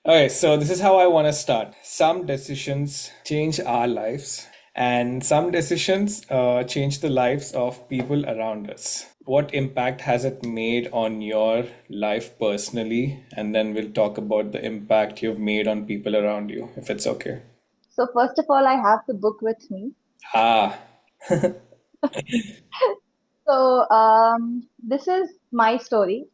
Okay, so this is how I want to start. Some decisions change our lives, and some decisions change the lives of people around us. What impact has it made on your life personally? And then we'll talk about the impact you've made on people around you, if it's okay. So first of all, I have the book with me. Ah, This is my story.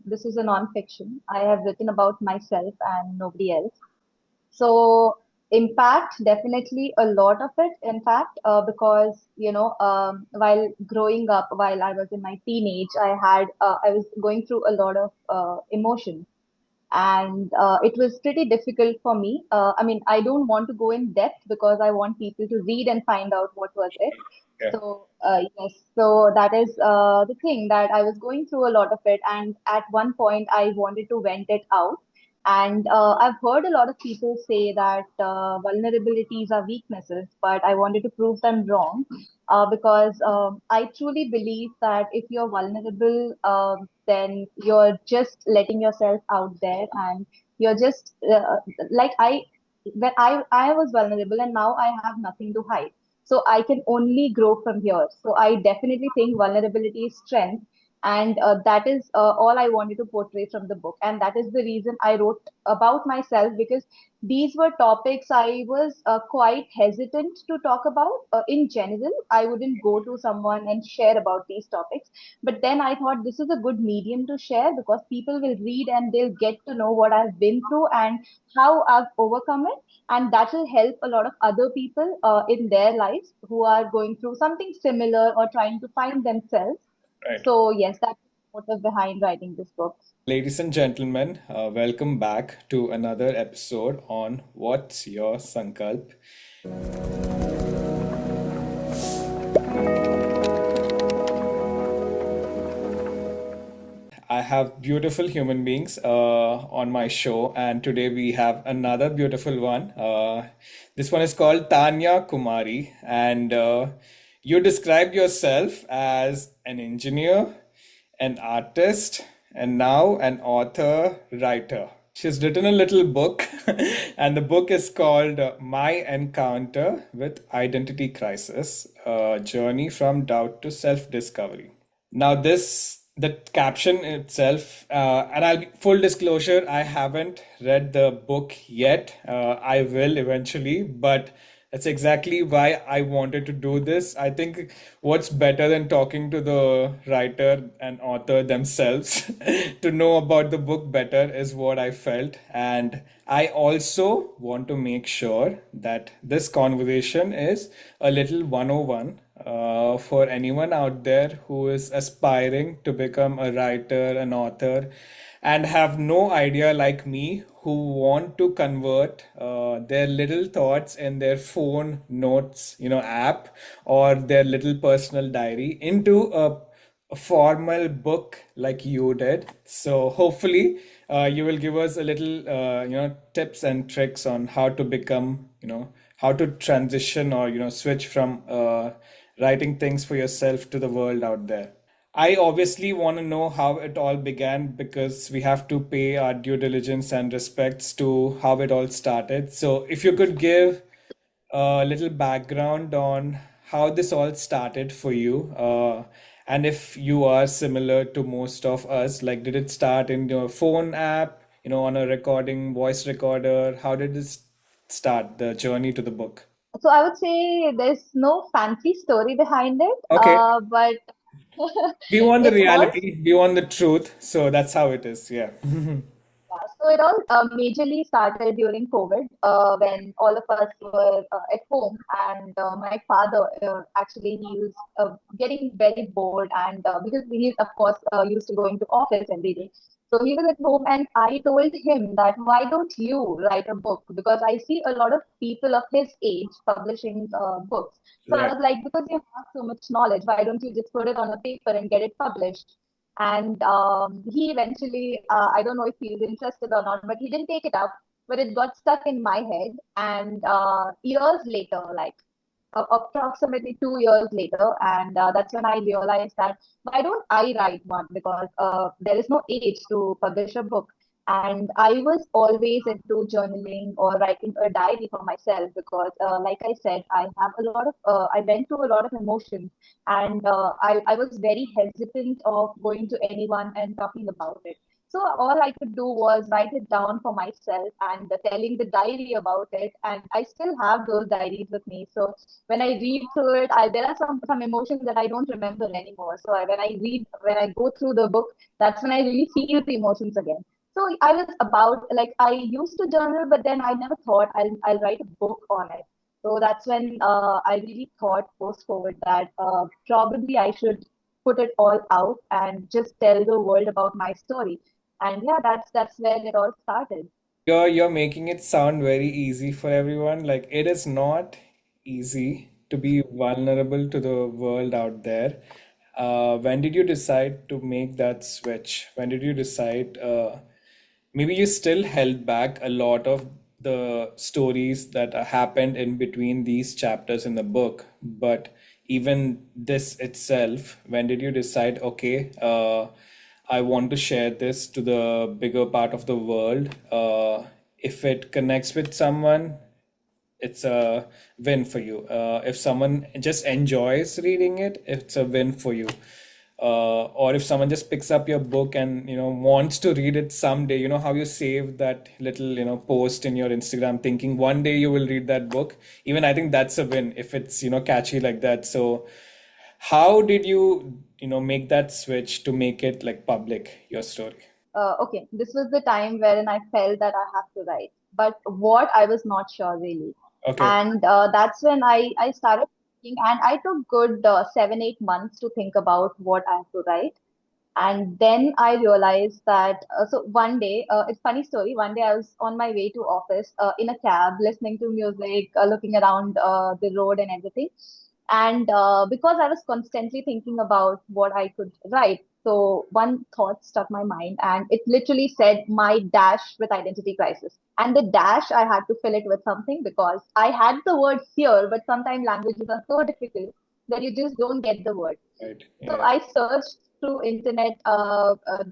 This is a non-fiction. I have written about myself and nobody else. So impact, definitely a lot of it. In fact, because while growing up, while I was in my teenage, I was going through a lot of emotions, and it was pretty difficult for me. I mean, I don't want to go in depth because I want people to read and find out what was it. yeah. Yes, so that is the thing, that I was going through a lot of it, and at one point I wanted to vent it out. And I've heard a lot of people say that vulnerabilities are weaknesses, but I wanted to prove them wrong, because I truly believe that if you're vulnerable, then you're just letting yourself out there, and you're just like I was vulnerable, and now I have nothing to hide. So I can only grow from here. So I definitely think vulnerability is strength. And that is all I wanted to portray from the book. And that is the reason I wrote about myself, because these were topics I was quite hesitant to talk about. In general, I wouldn't go to someone and share about these topics. But then I thought this is a good medium to share, because people will read and they'll get to know what I've been through and how I've overcome it. And that will help a lot of other people in their lives who are going through something similar or trying to find themselves. Right. So, yes, that's the motive behind writing this book. Ladies and gentlemen, welcome back to another episode on What's Your Sankalp? I have beautiful human beings on my show, and today we have another beautiful one. This one is called Tanya Kumari, and you described yourself as an engineer, an artist, and now an author, writer. She's written a little book, and the book is called My Encounter with Identity Crisis, a journey from doubt to self-discovery. Now, the caption itself, and I'll full disclosure, I haven't read the book yet. I will eventually, but that's exactly why I wanted to do this. I think what's better than talking to the writer and author themselves to know about the book better is what I felt. And I also want to make sure that this conversation is a little 101 for anyone out there who is aspiring to become a writer, an author, and have no idea, like me, who want to convert their little thoughts in their phone notes, app, or their little personal diary into a formal book like you did. So hopefully, you will give us a little, tips and tricks on how to become, how to transition or switch from writing things for yourself to the world out there. I obviously want to know how it all began because we have to pay our due diligence and respects to how it all started. So, if you could give a little background on how this all started for you, and if you are similar to most of us, like did it start in your phone app, on a recording, voice recorder? How did this start, the journey to the book? So I would say there's no fancy story behind it, Okay, but we want the it all reality, we want the truth, so that's how it is. Yeah. Yeah, so it all majorly started during COVID, when all of us were at home, and my father actually he was getting very bored, and because he of course used to going to office every day, so he was at home, and I told him that why don't you write a book, because I see a lot of people of his age publishing books. So I Right. was like, because you have so much knowledge, why don't you just put it on a paper and get it published? And he eventually, I don't know if he's interested or not, but he didn't take it up. But it got stuck in my head. And years later, like approximately 2 years later, and that's when I realized that why don't I write one? Because there is no age to publish a book. And I was always into journaling or writing a diary for myself because, like I said, I went through a lot of emotions, and I was very hesitant of going to anyone and talking about it. So all I could do was write it down for myself and telling the diary about it. And I still have those diaries with me. So when I read through it, there are some emotions that I don't remember anymore. So when I go through the book, that's when I really feel the emotions again. So I was about like I used to journal, but then I never thought I'll write a book on it. So that's when I really thought post COVID that probably I should put it all out and just tell the world about my story. And yeah, that's where it all started. You're making it sound very easy for everyone. Like it is not easy to be vulnerable to the world out there. When did you decide to make that switch? When did you decide? Maybe you still held back a lot of the stories that happened in between these chapters in the book, but even this itself, when did you decide, okay, I want to share this to the bigger part of the world? If it connects with someone, it's a win for you. If someone just enjoys reading it, it's a win for you. Or if someone just picks up your book and wants to read it someday, you know how you save that little post in your Instagram, thinking one day you will read that book. Even I think that's a win if it's catchy like that. So how did you make that switch to make it like public, your story? Okay, this was the time wherein I felt that I have to write, but what I was not sure really. Okay. And that's when I started thinking, and I took good 7, 8 months to think about what I have to write. And then I realized that, so one day, it's funny story. One day I was on my way to office in a cab, listening to music, looking around the road and everything. And because I was constantly thinking about what I could write, so one thought struck my mind, and it literally said my dash with identity crisis. And the dash, I had to fill it with something because I had the word here, but sometimes languages are so difficult that you just don't get the word. Right. So Yeah. I searched through internet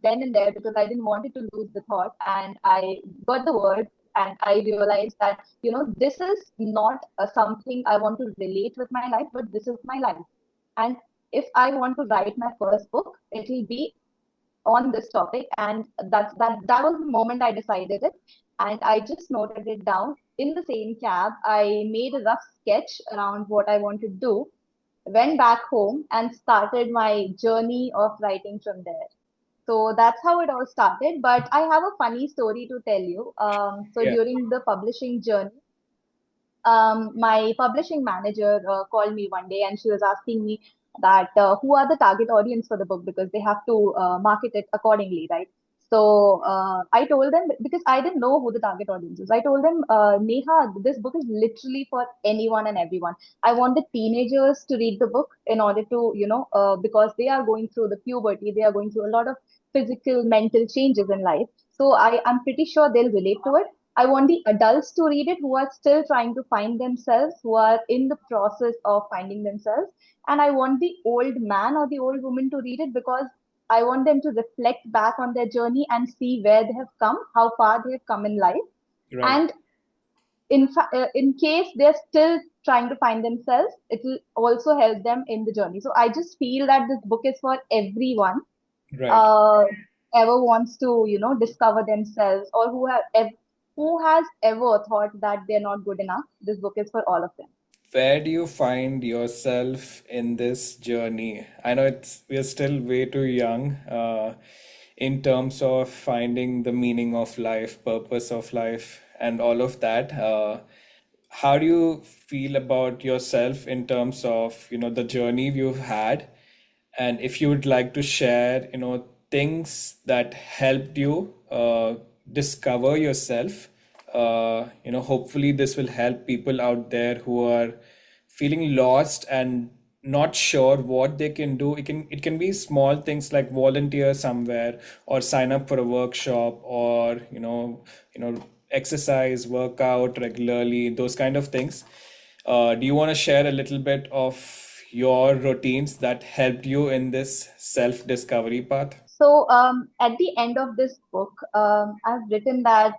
then and there because I didn't want it to lose the thought, and I got the word, and I realized that this is not something I want to relate with my life, but this is my life. And if I want to write my first book, it will be on this topic, and that was the moment I decided it, and I just noted it down in the same cab. I made a rough sketch around what I want to do, went back home and started my journey of writing from there. So that's how it all started. But I have a funny story to tell you. So Yeah. during the publishing journey, my publishing manager called me one day and she was asking me that who are the target audience for the book because they have to market it accordingly, right? So I told them because I didn't know who the target audience is. I told them, Neha, this book is literally for anyone and everyone. I want the teenagers to read the book in order to, because they are going through the puberty, they are going through a lot of physical, mental changes in life. So I'm pretty sure they'll relate to it. I want the adults to read it who are still trying to find themselves, who are in the process of finding themselves. And I want the old man or the old woman to read it because I want them to reflect back on their journey and see where they have come, how far they have come in life. Right. And in case they're still trying to find themselves, it will also help them in the journey. So I just feel that this book is for everyone Right. uh, ever wants to, discover themselves or who has ever thought that they're not good enough. This book is for all of them. Where do you find yourself in this journey? I know we're still way too young, in terms of finding the meaning of life, purpose of life, and all of that. How do you feel about yourself in terms of, the journey you've had? And if you would like to share, things that helped you discover yourself, hopefully this will help people out there who are feeling lost and not sure what they can do. It can be small things like volunteer somewhere or sign up for a workshop or exercise, work out regularly, those kind of things. Do you want to share a little bit of your routines that helped you in this self-discovery path? At the end of this book, I've written that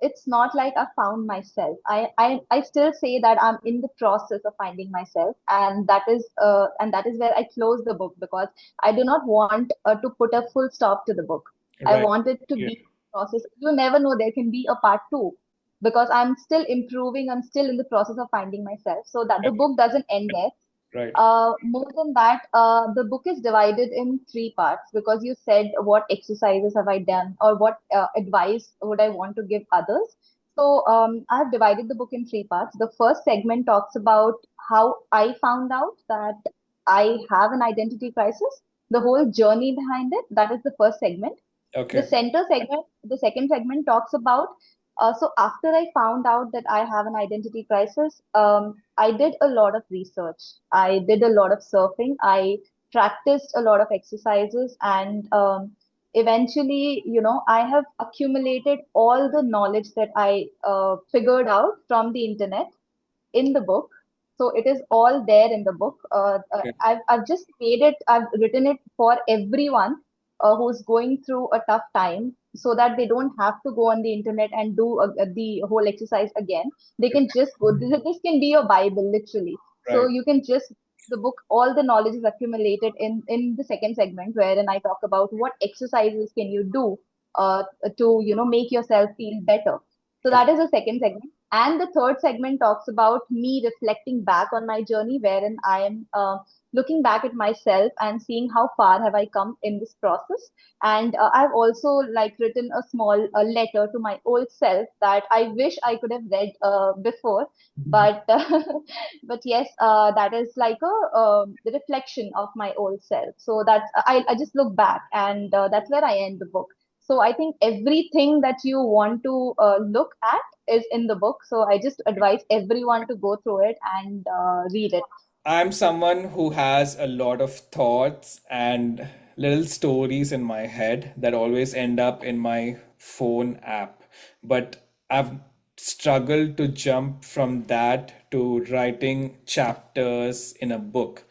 it's not like I found myself. I still say that I'm in the process of finding myself, and that is where I close the book because I do not want to put a full stop to the book. I Right. want it to Yeah. be a process. You never know, there can be a part two because I'm still improving. I'm still in the process of finding myself. So that the Okay. book doesn't end there. Right. More than that, the book is divided in three parts because you said what exercises have I done or what advice would I want to give others. I have divided the book in three parts. The first segment talks about how I found out that I have an identity crisis, the whole journey behind it. That is the first segment. Okay. The second segment talks about so after I found out that I have an identity crisis, I did a lot of research. I did a lot of surfing. I practiced a lot of exercises, and eventually, I have accumulated all the knowledge that I figured out from the internet in the book. So it is all there in the book. Okay. I've just made it, I've written it for everyone who's going through a tough time so that they don't have to go on the internet and do the whole exercise again. They can just go, this can be your Bible, literally. So Right. you can just, the book, all the knowledge is accumulated in the second segment wherein I talk about what exercises can you do to, make yourself feel better. So Okay. that is the second segment. And the third segment talks about me reflecting back on my journey, wherein I am looking back at myself and seeing how far have I come in this process. And I've also like written a small letter to my old self that I wish I could have read before. But but yes, that is like the reflection of my old self. So I just look back, and that's where I end the book. So I think everything that you want to look at is in the book. So I just advise everyone to go through it and read it. I'm someone who has a lot of thoughts and little stories in my head that always end up in my phone app. But I've struggled to jump from that to writing chapters in a book.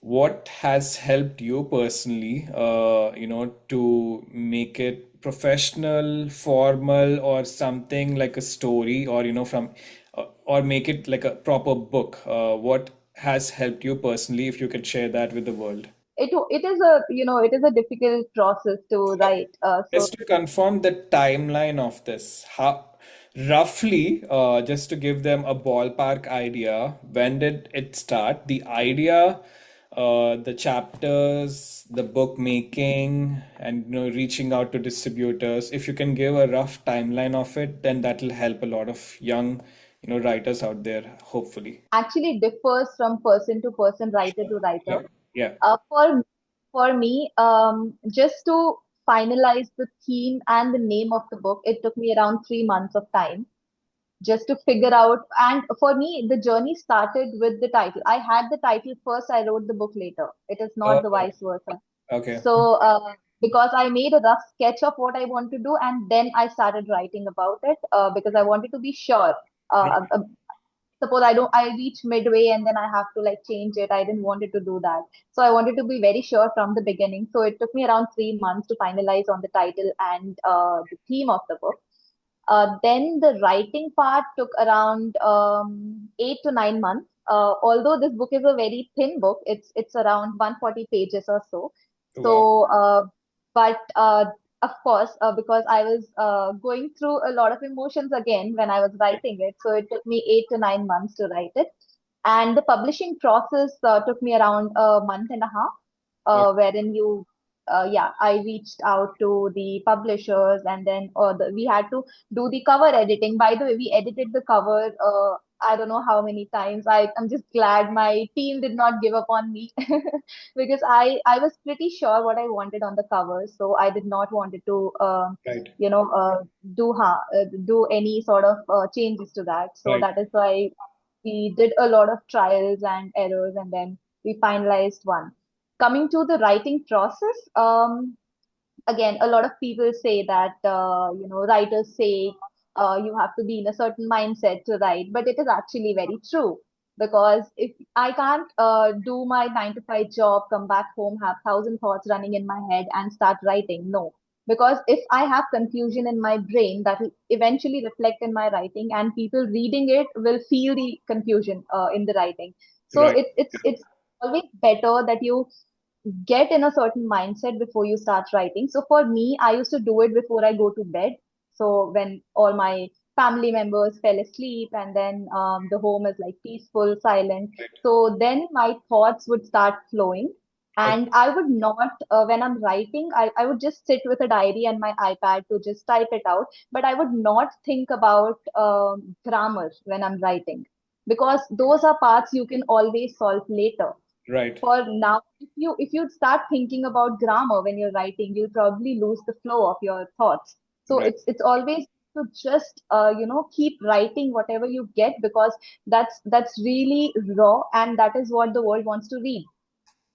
What has helped you personally, to make it professional, formal, or something like a story, or or make it like a proper book? What has helped you personally, if you could share that with the world? It is a it is a difficult process to write. Just to confirm the timeline of this, how roughly, just to give them a ballpark idea, when did it start? The idea, the chapters, the book making, and reaching out to distributors. If you can give a rough timeline of it, then that will help a lot of young, writers out there, hopefully. actually differs from person to person, writer to writer. Yeah, yeah. For me, just to finalize the theme and the name of the book, it took me around 3 months of time just to figure out. And for me, the journey started with the title. I had the title first, I wrote the book later. It is not the Oh, vice versa. okay. So, because I made a rough sketch of what I want to do, and then I started writing about it because I wanted to be sure. Suppose I reach midway and then I have to like change it. I didn't want it to do that. So I wanted to be very sure from the beginning. So it took me around 3 months to finalize on the title and the theme of the book. Then the writing part took around 8 to 9 months. Although this book is a very thin book, it's around 140 pages or so. Wow. So, but of course, because I was going through a lot of emotions again when I was writing it, so it took me 8 to 9 months to write it. And the publishing process took me around a month and a half, wherein yeah, I reached out to the publishers, and then we had to do the cover editing. By the way, we edited the cover. I don't know how many times. I'm just glad my team did not give up on me because I was pretty sure what I wanted on the cover, so I did not wanted to Right, you know uh, do any sort of changes to that. So right. that is why we did a lot of trials and errors, and then we finalized one. Coming to the writing process, again, a lot of people say that writers say you have to be in a certain mindset to write, but it is actually very true because if I can't do my 9 to 5 job, come back home, have thousand thoughts running in my head and start writing. No, because if I have confusion in my brain, that will eventually reflect in my writing, and people reading it will feel the confusion in the writing. So Right. it's always better that you get in a certain mindset before you start writing. So for me, I used to do it before I go to bed. So when all my family members fell asleep, and then the home is like peaceful, silent. So then my thoughts would start flowing. Okay. And I would not, when I'm writing, I would just sit with a diary and my iPad to just type it out. But I would not think about grammar when I'm writing, because those are parts you can always solve later. Right. For now, if you start thinking about grammar when you're writing, you'll probably lose the flow of your thoughts. So Right. it's always to just keep writing whatever you get, because that's really raw, and that is what the world wants to read.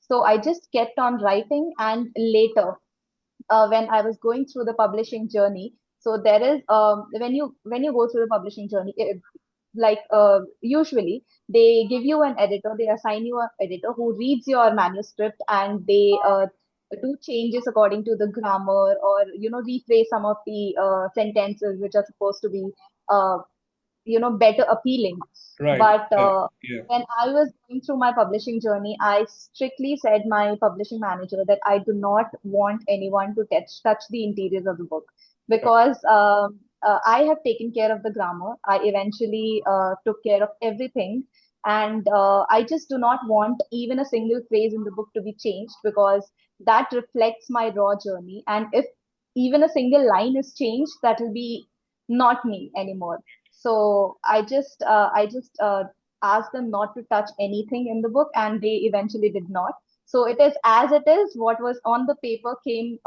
So I just kept on writing, and later, when I was going through the publishing journey. So there is, when you go through the publishing journey, usually they give you an editor, they assign you an editor who reads your manuscript, and they do changes according to the grammar, or rephrase some of the sentences which are supposed to be uh, better appealing. Right. But Yeah. Yeah. when I was going through my publishing journey, I strictly said my publishing manager that I do not want anyone to touch the interiors of the book, Right. because I have taken care of the grammar. I eventually took care of everything, and I just do not want even a single phrase in the book to be changed, because that reflects my raw journey. And if even a single line is changed, that will be not me anymore. So I just asked them not to touch anything in the book, and they eventually did not. So it is as it is. What was on the paper came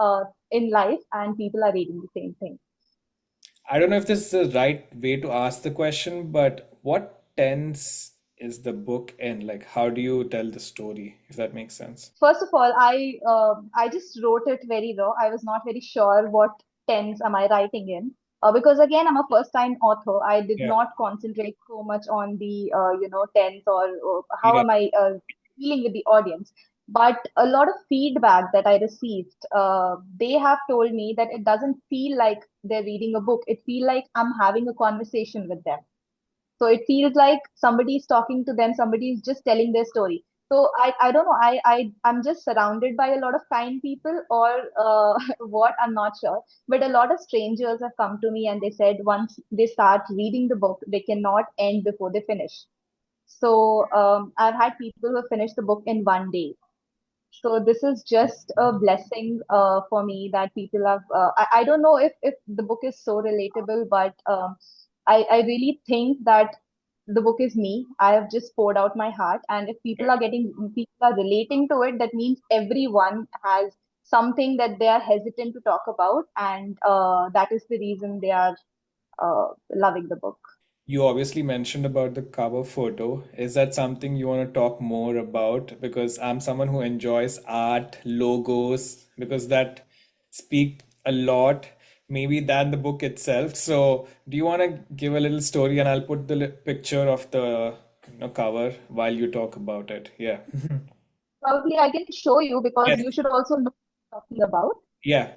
in life, and people are reading the same thing. I don't know if this is the right way to ask the question, but what tense is the book in? Like, how do you tell the story, if that makes sense? First of all, I just wrote it very raw. I was not very sure what tense am I writing in, because again, I'm a first time author. I did Yeah. not concentrate so much on the tense, or how Yeah. am I dealing with the audience. But a lot of feedback that I received, they have told me that it doesn't feel like they're reading a book. It feels like I'm having a conversation with them. So it feels like somebody's talking to them, somebody's just telling their story. So I don't know. I'm just surrounded by a lot of kind people, or what, I'm not sure. But a lot of strangers have come to me, and they said once they start reading the book, they cannot end before they finish. So I've had people who have finished the book in one day. So this is just a blessing for me that people have. I don't know if the book is so relatable, but I really think that the book is me. I have just poured out my heart, and if people are relating to it, that means everyone has something that they are hesitant to talk about, and that is the reason they are loving the book. You obviously mentioned about the cover photo. Is that something you want to talk more about? Because I'm someone who enjoys art, logos, because that speak a lot, maybe than the book itself. So, do you want to give a little story, and I'll put the picture of the cover while you talk about it. Yeah. Probably I can show you, because Yes. you should also know what I'm talking about. Yeah.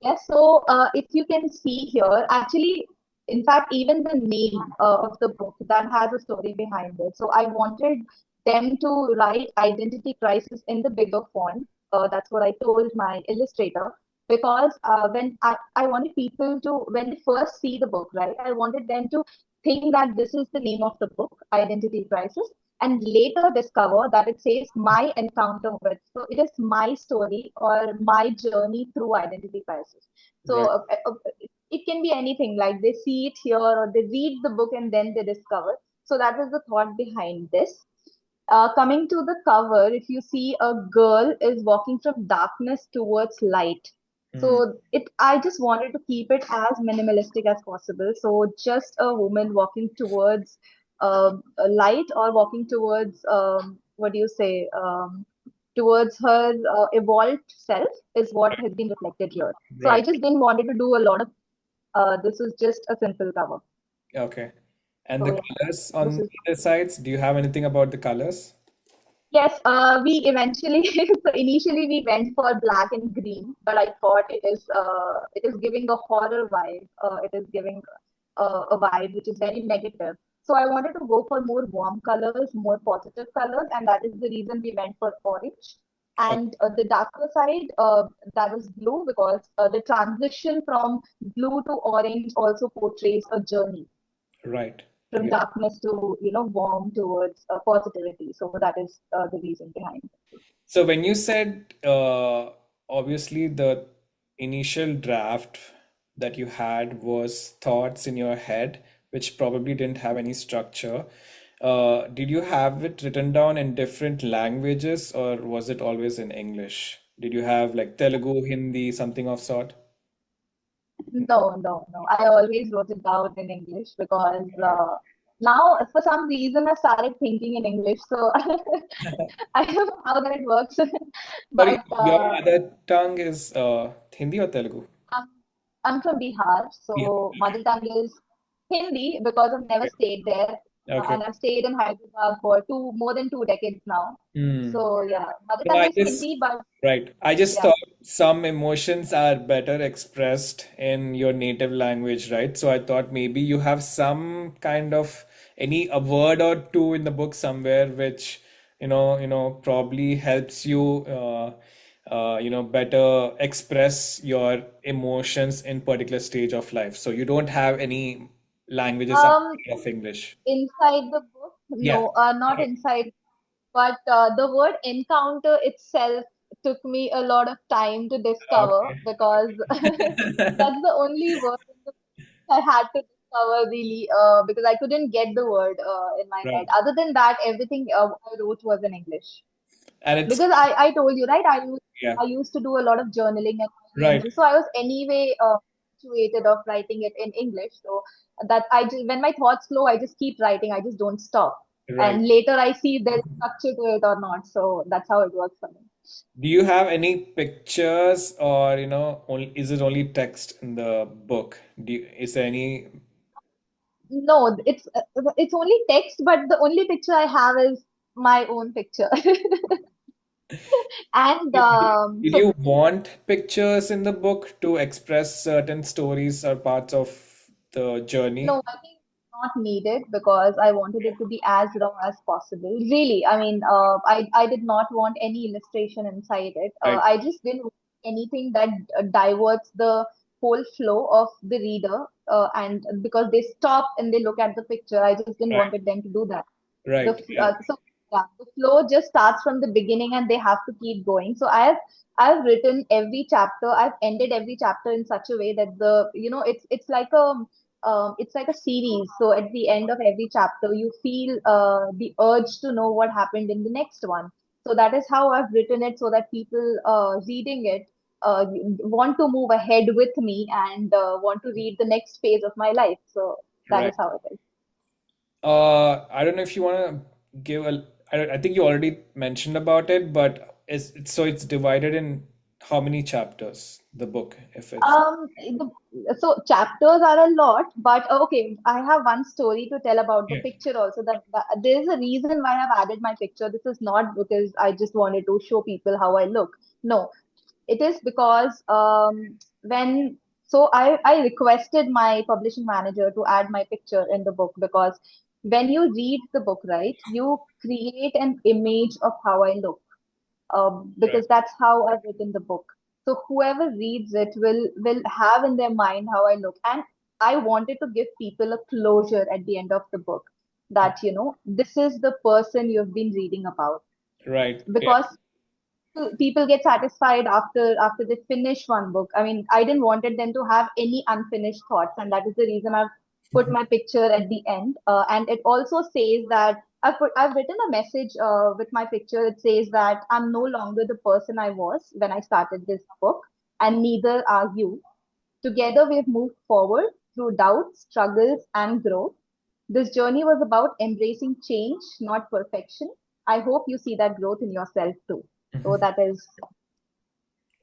Yes, so if you can see here, actually, in fact, even the name of the book, that has a story behind it. So I wanted them to write identity crisis in the bigger font. That's what I told my illustrator, because when I wanted people to, when they first see the book, right, I wanted them to think that this is the name of the book, Identity Crisis, and later discover that it says my encounter with. So it is my story, or my journey through identity crisis. So Right. it can be anything, like they see it here, or they read the book and then they discover. So that was the thought behind this. Coming to the cover, if you see, a girl is walking from darkness towards light. Hmm. So I just wanted to keep it as minimalistic as possible. So just a woman walking towards a light, or walking towards, what do you say, towards her evolved self, is what has been reflected here. So I Right. just didn't wanted to do a lot of. This is just a simple cover. Okay. And So the yeah, colors this on is. either sides, do you have anything about the colors? Yes, we eventually, so initially we went for black and green, but I thought it is giving a horror vibe. It is giving a vibe which is very negative. So I wanted to go for more warm colors, more positive colors, and that is the reason we went for orange. Okay, And the darker side, that was blue because the transition from blue to orange also portrays a journey right. from Yeah. darkness to warm towards positivity. So that is the reason behind it. So when you said obviously the initial draft that you had was thoughts in your head, which probably didn't have any structure. Did you have it written down in different languages or was it always in English? Did you have like Telugu, Hindi, something of sort? No, no, no. I always wrote it down in English because Right. now, for some reason, I started thinking in English. So I don't know how that works, Sorry, but your mother tongue is Hindi or Telugu? I'm, I'm from Bihar, Yeah. so mother tongue is Hindi because I've never stayed there, Okay. and I've stayed in Hyderabad for more than 2 decades now. Hmm. So yeah, mother No, tongue I is just Hindi, but right. I just yeah. thought some emotions are better expressed in your native language, right? So I thought maybe you have some kind of any a word or two in the book somewhere which probably helps you better express your emotions in particular stage of life. So you don't have any languages Um, outside of English. Inside the book, Yeah. no, not inside. But the word encounter itself took me a lot of time to discover Okay. because that's the only word in the I had to discover really because I couldn't get the word in my head. Right. Other than that, everything I wrote was in English. And it's Because I told you, right? yeah. I used to do a lot of journaling and Right. ING. So I was anyway situated of writing it in English. So that when my thoughts flow, I just keep writing. I just don't stop. Right. And later I see if there's structure to it or not. So that's how it works for me. Do you have any pictures or only is it only text in the book? Is there any No, it's only text, but the only picture I have is my own picture. And did, did so you want pictures in the book to express certain stories or parts of the no, journey? I think it's not needed because I wanted it to be as raw as possible. Really, I mean, I did not want any illustration inside it. Right, I just didn't want anything that diverts the whole flow of the reader. And because they stop and they look at the picture, I just didn't right, wanted them to do that. right. Yeah, So yeah, the flow just starts from the beginning and they have to keep going. So I've written every chapter. I've ended every chapter in such a way that it's like a series. So at the end of every chapter, you feel the urge to know what happened in the next one. So that is how I've written it, so that people reading it want to move ahead with me and want to read the next phase of my life. So that right. is how it is. I don't know if you want to give I think you already mentioned about it, but so it's divided in how many chapters, the book, if it's So chapters are a lot, but okay, I have one story to tell about the yeah, picture also. That there is a reason why I've added my picture. This is not because I just wanted to show people how I look. No, it is because when so I requested my publishing manager to add my picture in the book because when you read the book, right, you create an image of how I look right, because that's how I've written the book. So whoever reads it will have in their mind how I look, and I wanted to give people a closure at the end of the book that this is the person you've been reading about right, yeah, because people get satisfied after they finish one book. I mean, I didn't wanted them to have any unfinished thoughts, and that is the reason I've put my picture at the end. And it also says that I've written a message with my picture. It says that I'm no longer the person I was when I started this book, and neither are you. Together, we've moved forward through doubts, struggles, and growth. This journey was about embracing change, not perfection. I hope you see that growth in yourself too. So that is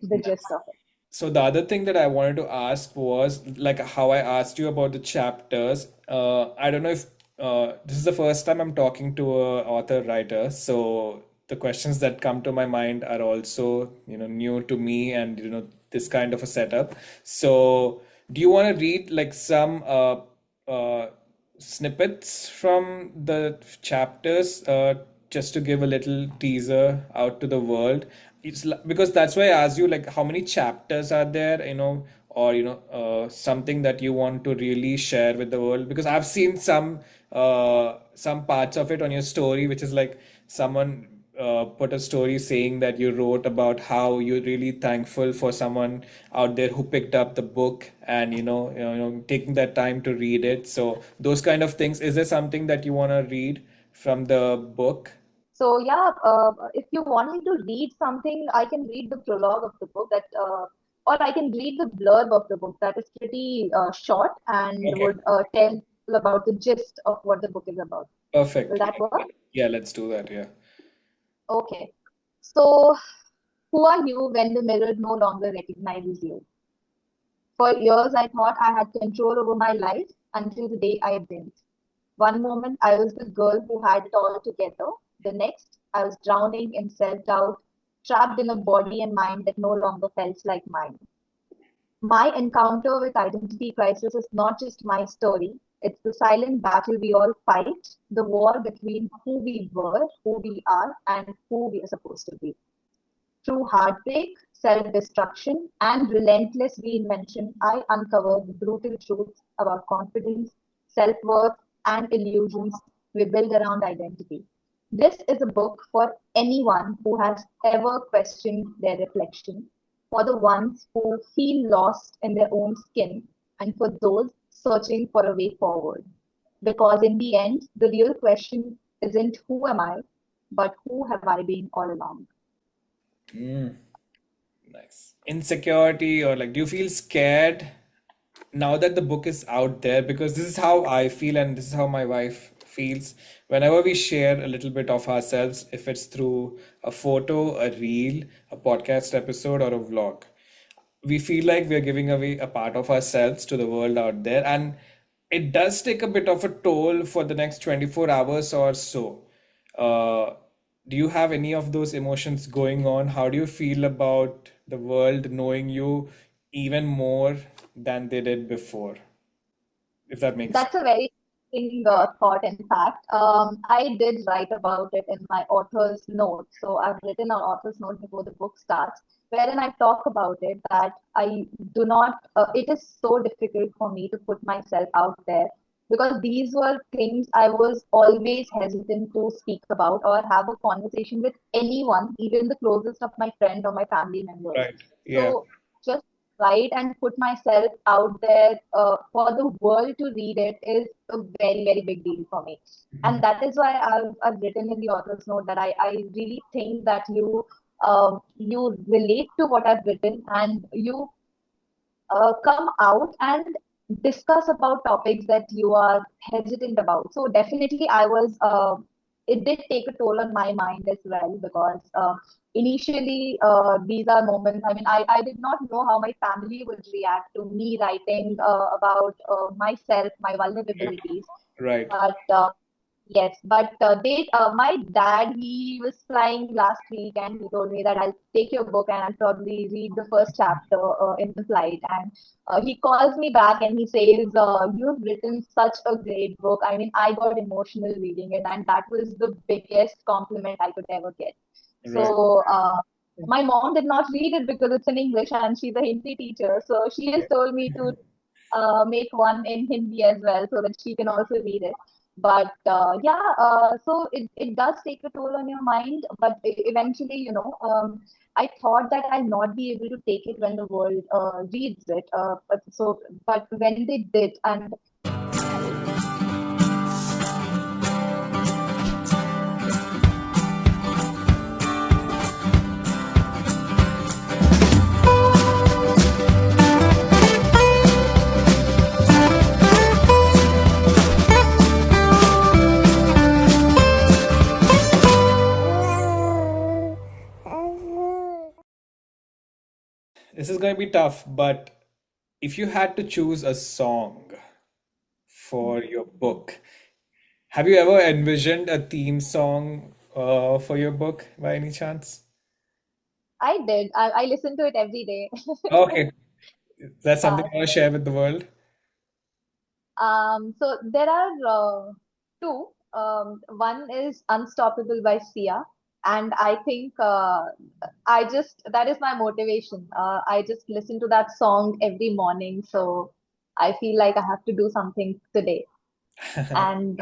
the gist of it. So the other thing that I wanted to ask was like how I asked you about the chapters. I don't know if this is the first time I'm talking to a author writer, so the questions that come to my mind are also, new to me and, this kind of a setup. So, do you want to read like some uh, snippets from the chapters, just to give a little teaser out to the world? Because that's why I asked you, like, how many chapters are there, or something that you want to really share with the world, because I've seen some parts of it on your story, which is like someone put a story saying that you wrote about how you're really thankful for someone out there who picked up the book and taking that time to read it. So those kind of things, is there something that you want to read from the book? So yeah, if you want me to read something, I can read the prologue of the book or I can read the blurb of the book that is pretty short and Okay, would tell about the gist of what the book is about. Will perfect. that work? Yeah, let's do that. Yeah. Okay. So, who are you when the mirror no longer recognizes you? For years, I thought I had control over my life until the day I didn't. One moment, I was the girl who had it all together. The next, I was drowning in self doubt, trapped in a body and mind that no longer felt like mine. My encounter with identity crisis is not just my story, it's the silent battle we all fight, the war between who we were, who we are, and who we are supposed to be. Through heartbreak, self destruction, and relentless reinvention, I uncovered the brutal truths about confidence, self worth, and illusions we build around identity. This is a book for anyone who has ever questioned their reflection, for the ones who feel lost in their own skin, and for those searching for a way forward. Because in the end, the real question isn't who am I, but who have I been all along? Mm, nice. Insecurity, or like, do you feel scared now that the book is out there? Because this is how I feel, and this is how my wife feels whenever we share a little bit of ourselves, if it's through a photo, a reel, a podcast episode, or a vlog. We feel like we're giving away a part of ourselves to the world out there, and it does take a bit of a toll for the next 24 hours or so. uh, do you have any of those emotions going on? How do you feel about the world knowing you even more than they did before, if that makes sense? That's a very interesting thought, in fact. I did write about it in my author's note. So I've written an author's note before the book starts, wherein I talk about it that I do not, it is so difficult for me to put myself out there because these were things I was always hesitant to speak about or have a conversation with anyone, even the closest of my friend or my family members. Right. Yeah. So just write and put myself out there for the world to read it is a very, very big deal for me. And that is why I've written in the author's note that I really think that you relate to what I've written and you come out and discuss about topics that you are hesitant about. So definitely, it did take a toll on my mind as well because initially these are moments. I mean, I did not know how my family would react to me writing about myself, my vulnerabilities. Right. But yes, but my dad, he was flying last week and he told me that I'll take your book and I'll probably read the first chapter in the flight. And he calls me back and he says, "You've written such a great book. I mean, I got emotional reading it, and that was the biggest compliment I could ever get." Right. So, my mom did not read it because it's in English and she's a Hindi teacher. So she has told me to make one in Hindi as well so that she can also read it. But yeah, so it does take a toll on your mind. But eventually, I thought that I'll not be able to take it when the world reads it. But when they did, and This is going to be tough, but if you had to choose a song for your book, Have you ever envisioned a theme song for your book by any chance? I did. I listen to it every day. Okay, that's something Yeah. you want to share with the world? So there are two. One is Unstoppable by Sia, and I think I just that is my motivation. I just listen to that song every morning, so I feel like I have to do something today. And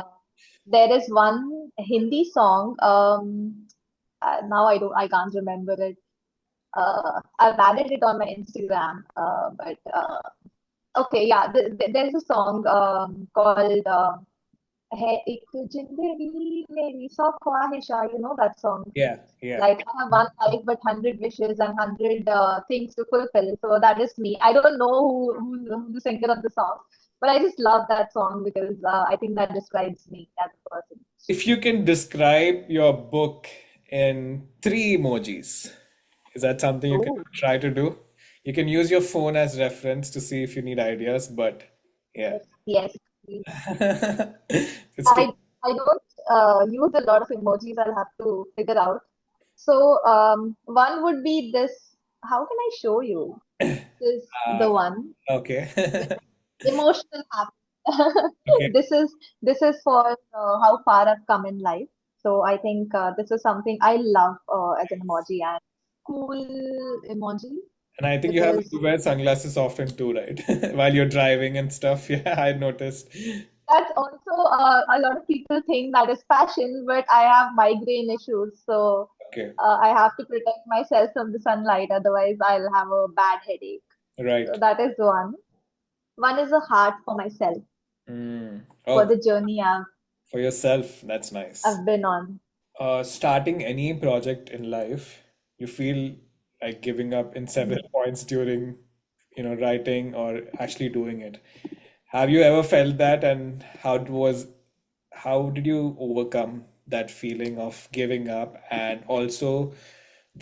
there is one Hindi song. Now I can't remember it. I've added it on my Instagram, but okay, yeah, there's a song called है एक जिंदगी मेरी सौ ख्वाहिशा, you know that song. Yeah, yeah. Like, I have one life but 100 wishes and 100 things to fulfill. So that is me. I don't know who's the singer of the song, but I just love that song because I think that describes me as a person. If you can describe your book in three emojis, is that something you can Oh, try to do? You can use your phone as reference to see if you need ideas, but yeah. yes, yes. It's too. I don't use a lot of emojis. I'll have to figure out. So one would be this. How can I show you? This is Uh, the one. okay. Emotional happiness. Okay. This is for how far I've come in life. So I think this is something I love as an emoji and cool emoji And I think you have because to wear sunglasses often too, right? While you're driving and stuff. Yeah, I noticed. that's also a lot of people think that is fashion, but I have migraine issues, so Okay. I have to protect myself from the sunlight, otherwise I'll have a bad headache. So Right. that is one. One is a heart for myself, Mm. for Oh, the journey for yourself. That's nice. I've been on. Starting any project in life, you feel like giving up in several points during, writing or actually doing it. Have you ever felt that, and how did you overcome that feeling of giving up, and also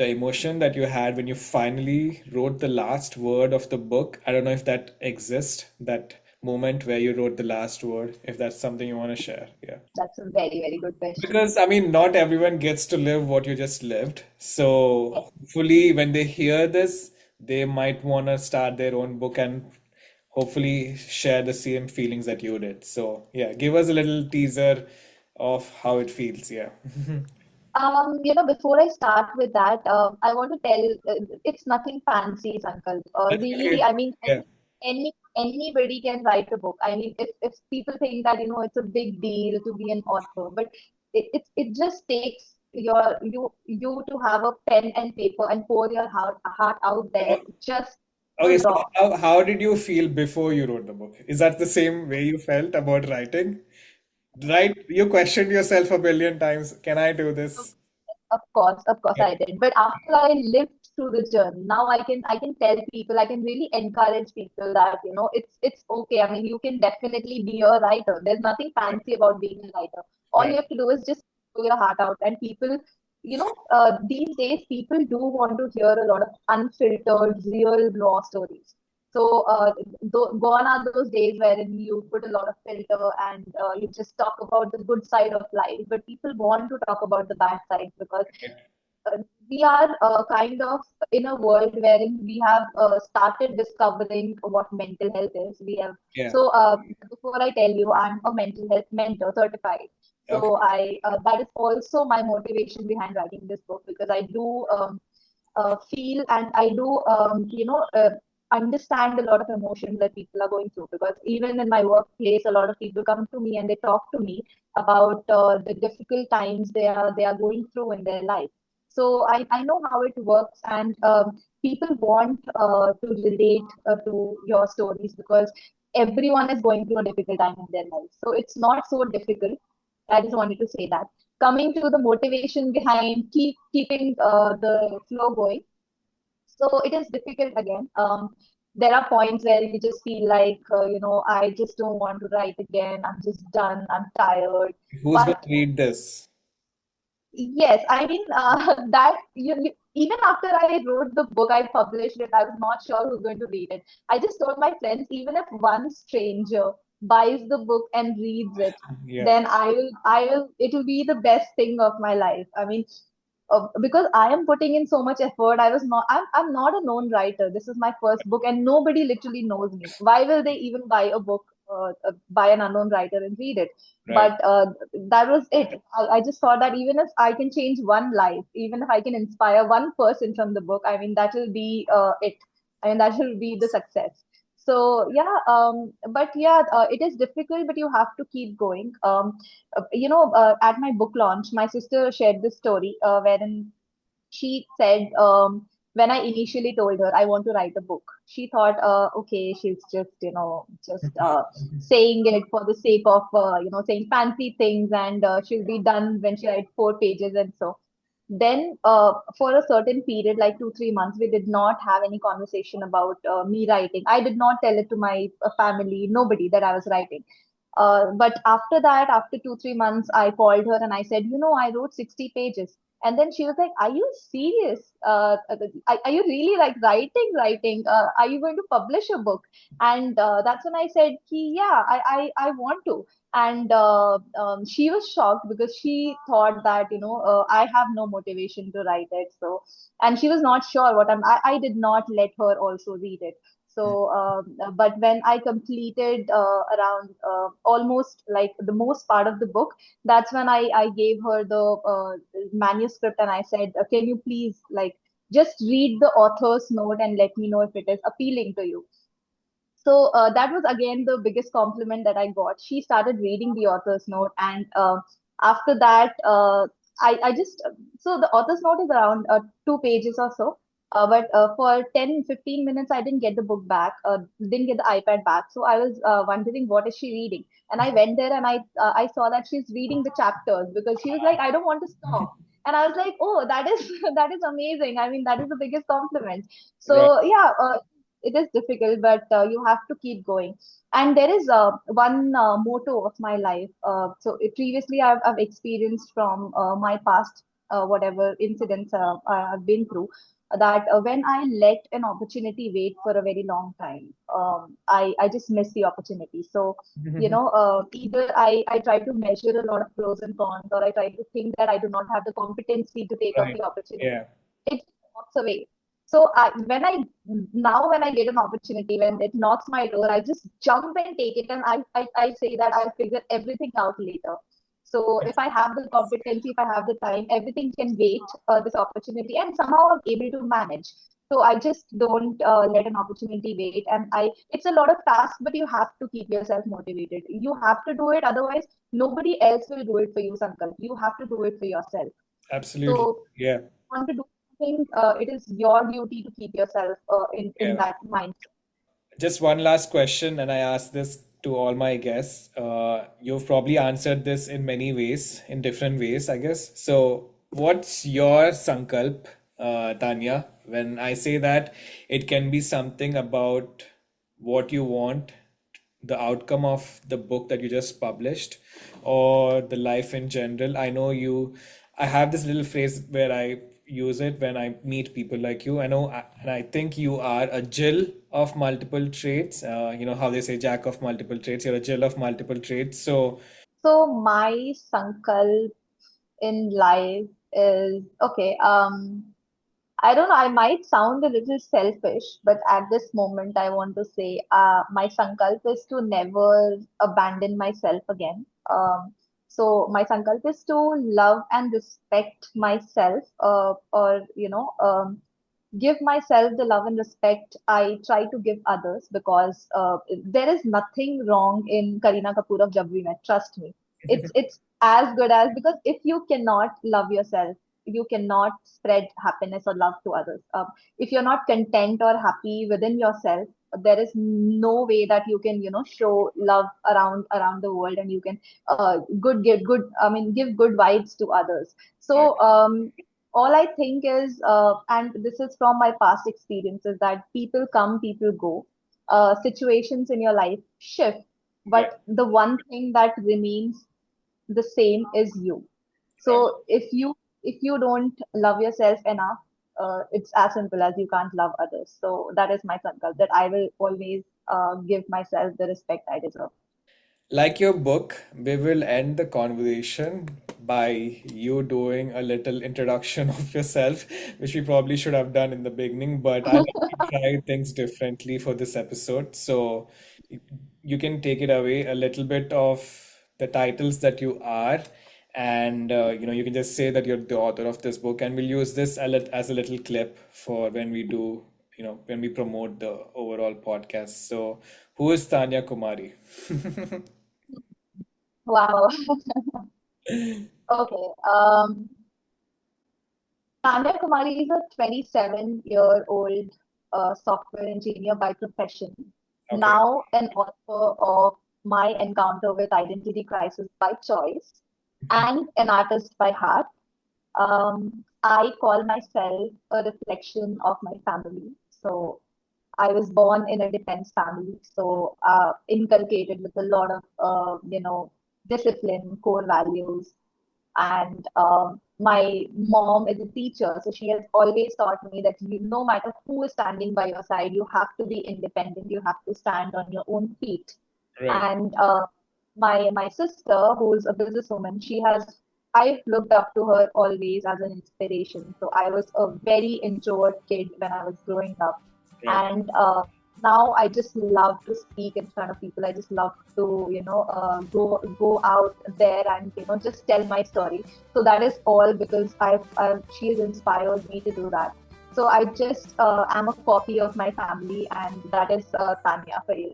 the emotion that you had when you finally wrote the last word of the book? I don't know if that exists, that moment where you wrote the last word, if that's something you want to share. Yeah. That's a very, very good question. Because I mean, not everyone gets to live what you just lived. Yes. So hopefully, when they hear this, they might want to start their own book and hopefully share the same feelings that you did. So yeah, give us a little teaser of how it feels. Yeah. Before I start with that, I want to tell it's nothing fancy, Sankalp. That's Really, okay. I mean, Yeah. anybody can write a book. I mean, if people think that it's a big deal to be an author, but it just takes you to have a pen and paper and pour your heart out there, just Okay, so raw. how did you feel before you wrote the book? Is that the same way you felt about writing? Right? You questioned yourself a billion times. Can I do this? Of course Yeah. I did. But after I lived through the journey, now I can tell people, I can really encourage people that, it's okay. I mean, you can definitely be a writer. There's nothing fancy about being a writer. All you Right. have to do is just put your heart out. And people, these days people do want to hear a lot of unfiltered, real, raw stories. So gone are those days wherein you put a lot of filter and you just talk about the good side of life, but people want to talk about the bad side because uh, we are kind of in a world wherein we have started discovering what mental health is. We have Yeah. so before I tell you, I'm a mental health mentor certified. So Okay. I that is also my motivation behind writing this book because I do feel and I do understand a lot of emotions that people are going through because even in my workplace, a lot of people come to me and they talk to me about the difficult times they are going through in their life. So I know how it works, and people want to relate to your stories because everyone is going through a difficult time in their life. So it's not so difficult. I just wanted to say that. Coming to the motivation behind keeping the flow going. So it is difficult again. There are points where you just feel like, I just don't want to write again. I'm just done. I'm tired. Who's going But to read this? yes, I mean, that even after I wrote the book, I published it, I was not sure who's going to read it. I just told my friends, even if one stranger buys the book and reads it, Yeah. then it will be the best thing of my life. I mean, because I am putting in so much effort. I'm not a known writer. This is my first book, and nobody literally knows me. Why will they even buy a book, by an unknown writer and read it? Right. But that was it. I just thought that even if I can change one life, even if I can inspire one person from the book, I mean, that will be it. I mean, that will be the success. So yeah, but yeah, it is difficult, but you have to keep going. At my book launch, my sister shared this story wherein she said, when I initially told her I want to write a book, she thought, okay, she's just, just saying it for the sake of, saying fancy things, and she'll be done when she writes 4 pages and so. Then, for a certain period, like 2, 3 months, we did not have any conversation about me writing. I did not tell it to my family, nobody, that I was writing. But after that, after 2, 3 months, I called her and I said, I wrote 60 pages. And then she was like, "Are you serious? Are you really like writing? Are you going to publish a book?" And that's when I said, "Yeah, I want to." And she was shocked because she thought that, I have no motivation to write it. So, and she was not sure what I did not let her also read it. So, but when I completed around almost like the most part of the book, that's when I gave her the manuscript and I said, can you please like just read the author's note and let me know if it is appealing to you. So that was again the biggest compliment that I got. She started reading the author's note, and after that, I just so the author's note is around 2 pages or so. But for 10, 15 minutes, I didn't get the book back, didn't get the iPad back. So I was wondering what is she reading, and I went there and I saw that she's reading the chapters because she was like, I don't want to stop. And I was like, oh, that is that is amazing. I mean, that is the biggest compliment. Right. So yeah, it is difficult, but you have to keep going. And there is one motto of my life. Previously, I've experienced from my past, whatever incidents I've been through, that when I let an opportunity wait for a very long time, I just miss the opportunity. So, either I try to measure a lot of pros and cons, or I try to think that I do not have the competency to take up Right. the opportunity. Yeah. It walks away. So when I get an opportunity, when it knocks my door, I just jump and take it, and I say that I'll figure everything out later. So if I have the competency, if I have the time, everything can wait, this opportunity, and somehow I'm able to manage. So I just don't let an opportunity wait, and it's a lot of tasks, but you have to keep yourself motivated. You have to do it, otherwise nobody else will do it for you, Sankalp. You have to do it for yourself. Absolutely. So Yeah. want to do something, it is your duty to keep yourself in Yeah. that mindset. Just one last question, and I ask this to all my guests. You've probably answered this in many ways, in different ways, I guess. So, what's your Sankalp, Tanya? When I say that, it can be something about what you want, the outcome of the book that you just published, or the life in general. I have this little phrase where I use it when I meet people like you. And I think you are a Jill of multiple traits. You know how they say jack of multiple traits, you're a Jill of multiple traits. So, So my sankalp in life is okay. I don't know, I might sound a little selfish, but at this moment, I want to say my sankalp is to never abandon myself again. So my sankalp is to love and respect myself, or give myself the love and respect I try to give others, because there is nothing wrong in Kareena Kapoor of Jab We Met. Trust me, it's as good as, because if you cannot love yourself, you cannot spread happiness or love to others. If you're not content or happy within yourself, there is no way that you can, show love around the world, and you can good give good. I mean, give good vibes to others. right. So all I think is, and this is from my past experiences, that people come, people go, situations in your life shift, Yeah, but the one thing that remains the same is you. right. So if you don't love yourself enough, it's as simple as you can't love others. So that is my sankalp, that I will always give myself the respect I deserve. Like your book, we will end the conversation by you doing a little introduction of yourself, which we probably should have done in the beginning, but I like to try things differently for this episode. So y- you can take it away a little bit of the titles that you are, and you can just say that you're the author of this book, and we'll use this as a little clip for when we do, when we promote the overall podcast. So, who is Tanya Kumari? Wow. Okay. Tanya Kumari is a 27-year-old software engineer by profession, Okay. now an author of My Encounter with Identity Crisis by choice, and an artist by heart. I call myself a reflection of my family. So I was born in a defense family, so inculcated with a lot of discipline, core values, and my mom is a teacher, so she has always taught me that no matter who is standing by your side, you have to be independent. You have to stand on your own feet. Right. And my sister, who's a businesswoman, I've looked up to her always as an inspiration. So I was a very introvert kid when I was growing up, Right. and now I just love to speak in front of people. I just love to go out there and just tell my story. So that is all because she has inspired me to do that. So I just am a copy of my family, and that is Tanya for you.